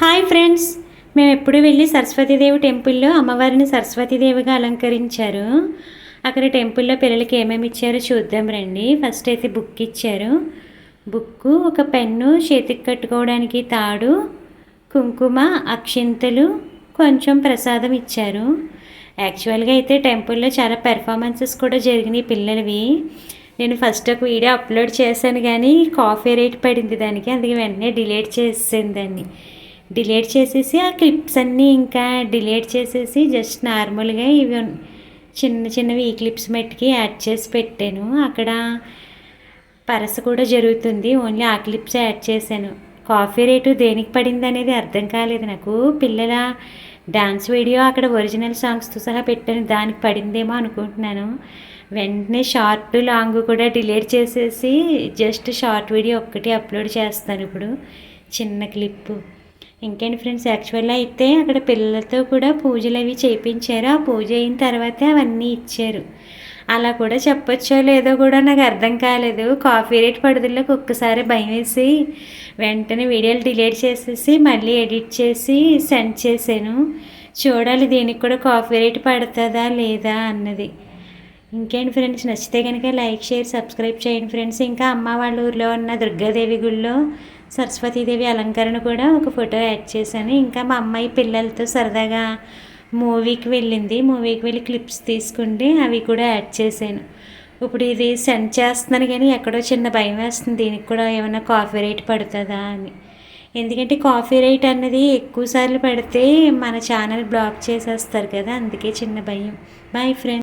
Hi friends, మేము ఎప్పుడు వెళ్ళి సరస్వతీదేవి టెంపుల్లో అమ్మవారిని సరస్వతీదేవిగా అలంకరించారు. అక్కడ టెంపుల్లో పిల్లలకి ఏమేమి ఇచ్చారో చూద్దాం రండి. ఫస్ట్ అయితే బుక్ ఇచ్చారు. బుక్కు, ఒక పెన్ను, చేతికి కట్టుకోవడానికి తాడు, కుంకుమ, అక్షింతలు, కొంచెం ప్రసాదం ఇచ్చారు. యాక్చువల్గా అయితే టెంపుల్లో చాలా పెర్ఫార్మెన్సెస్ కూడా జరిగినాయి పిల్లలవి. నేను ఫస్ట్ ఒక వీడియో అప్లోడ్ చేశాను కానీ కాపీ రైట్ పడింది దానికి, అందుకే వెంటనే డిలీట్ చేసేసాను దాన్ని. డిలీట్ చేసేసి ఆ క్లిప్స్ అన్నీ ఇంకా డిలీట్ చేసేసి జస్ట్ నార్మల్గా ఇవి చిన్న చిన్నవి ఈ క్లిప్స్ మట్టుకి యాడ్ చేసి పెట్టాను. అక్కడ పరస కూడా జరుగుతుంది, ఓన్లీ ఆ క్లిప్స్ యాడ్ చేశాను. కాపీ రేటు దేనికి పడింది అనేది అర్థం కాలేదు నాకు. పిల్లల డాన్స్ వీడియో అక్కడ ఒరిజినల్ సాంగ్స్తో సహా పెట్టాను, దానికి పడిందేమో అనుకుంటున్నాను. వెంటనే షార్ట్ లాంగ్ కూడా డిలీట్ చేసేసి జస్ట్ షార్ట్ వీడియో ఒక్కటి అప్లోడ్ చేస్తాను ఇప్పుడు, చిన్న క్లిప్పు. ఇంకేంటి ఫ్రెండ్స్, యాక్చువల్గా అయితే అక్కడ పిల్లలతో కూడా పూజలు అవి చేయించారు. ఆ పూజ అయిన తర్వాతే అవన్నీ ఇచ్చారు. అలా కూడా చెప్పొచ్చో లేదో కూడా నాకు అర్థం కాలేదు. కాపీ రైట్ పడుదలకు ఒక్కసారి భయం వేసి వెంటనే వీడియోలు డిలీట్ చేసేసి మళ్ళీ ఎడిట్ చేసి సెండ్ చేశాను. చూడాలి దీనికి కూడా కాపీ రైట్ పడుతుందా లేదా అన్నది. ఇంకేంటి ఫ్రెండ్స్, నచ్చితే కనుక లైక్, షేర్, సబ్స్క్రైబ్ చేయండి ఫ్రెండ్స్. ఇంకా అమ్మ వాళ్ళ ఊర్లో ఉన్న దుర్గాదేవి గుళ్ళో సరస్వతీదేవి అలంకరణ కూడా ఒక ఫోటో యాడ్ చేశాను. ఇంకా మా అమ్మాయి పిల్లలతో సరదాగా మూవీకి వెళ్ళింది, మూవీకి వెళ్ళి క్లిప్స్ తీసుకుంటే అవి కూడా యాడ్ చేశాను. ఇప్పుడు ఇది సెండ్ చేస్తున్నాను కానీ ఎక్కడో చిన్న భయం వేస్తుంది, దీనికి కూడా ఏమైనా కాపీ రైట్ పడుతుందా అని. ఎందుకంటే కాపీ రైట్ అన్నది ఎక్కువ సార్లు పడితే మన ఛానల్ బ్లాక్ చేసేస్తారు కదా, అందుకే చిన్న భయం. Bye friends.